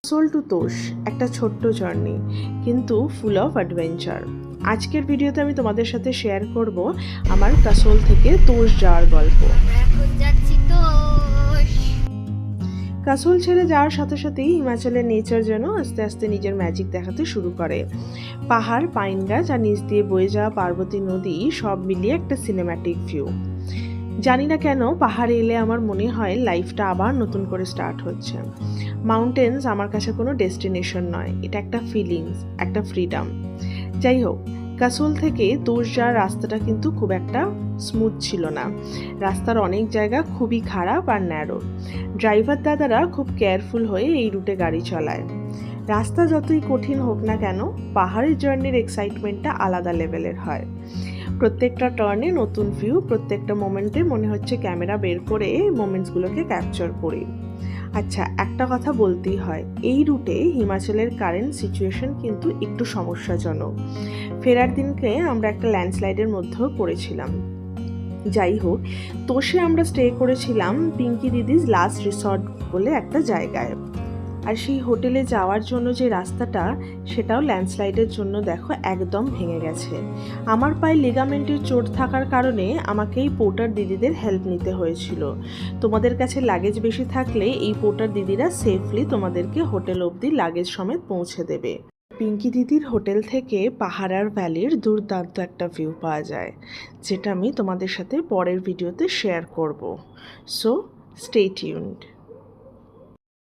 Kasol two তোষ একটা ছোট্ট journey, কিন্তু ফুল অফ অ্যাডভেঞ্চার। আজকের ভিডিওতে আমি তোমাদের সাথে শেয়ার করব আমার কাসোল থেকে তোষ যাওয়ার গল্প। কাসোল ছেড়ে যাওয়ার সাথে সাথেই হিমাচলের নেচার যেন আস্তে আস্তে নিজের ম্যাজিক দেখাতে শুরু করে। পাহাড়, পাইন গাছ আর নিচ দিয়ে বয়ে যাওয়া পার্বতী নদী সব মিলিয়ে একটা সিনেম্যাটিক ভিউ। জানি না কেন পাহাড়ে এলে আমার মনে হয় লাইফটা আবার নতুন করে স্টার্ট হচ্ছে। মাউন্টেন্স আমার কাছে কোনো ডেস্টিনেশন নয়, এটা একটা ফিলিংস, একটা ফ্রিডম। যাই হোক, কাসোল থেকে তোষ যাওয়ার রাস্তাটা কিন্তু খুব একটা স্মুথ ছিল না। রাস্তার অনেক জায়গা খুবই খারাপ আর ন্যারো। ড্রাইভার দাদারা খুব কেয়ারফুল হয়ে এই রুটে গাড়ি চালায়। রাস্তা যতই কঠিন হোক না কেন, পাহাড়ের জার্নির এক্সাইটমেন্টটা আলাদা লেভেলের হয়। প্রত্যেকটা টার্নে নতুন ভিউ, প্রত্যেকটা মোমেন্টে মনে হচ্ছে ক্যামেরা বের করে মোমেন্টসগুলোকে ক্যাপচার করি। আচ্ছা, একটা কথা বলতেই হয়, এই রুটে হিমাচলের কারেন্ট সিচুয়েশন কিন্তু একটু সমস্যাজনক। ফেরার দিনকে আমরা একটা ল্যান্ডস্লাইডের মধ্যেও পড়েছিলাম। যাই হোক, তোষে আমরা স্টে করেছিলাম পিঙ্কি দিদিজ লাস্ট রিসর্ট বলে একটা জায়গায়। আর সেই হোটেলে যাওয়ার জন্য যে রাস্তাটা, সেটাও ল্যান্ডস্লাইডের জন্য দেখো একদম ভেঙে গেছে। আমার পায়ে লিগামেন্টের চোট থাকার কারণে আমাকে এই পোর্টার দিদিদের হেল্প নিতে হয়েছিল। তোমাদের কাছে লাগেজ বেশি থাকলে এই পোর্টার দিদিরা সেফলি তোমাদেরকে হোটেল অবধি লাগেজ সমেত পৌঁছে দেবে। পিঙ্কি দিদির হোটেল থেকে পাহাড় আর ভ্যালির দুর্দান্ত একটা ভিউ পাওয়া যায়, যেটা আমি তোমাদের সাথে পরের ভিডিওতে শেয়ার করব। So stay tuned.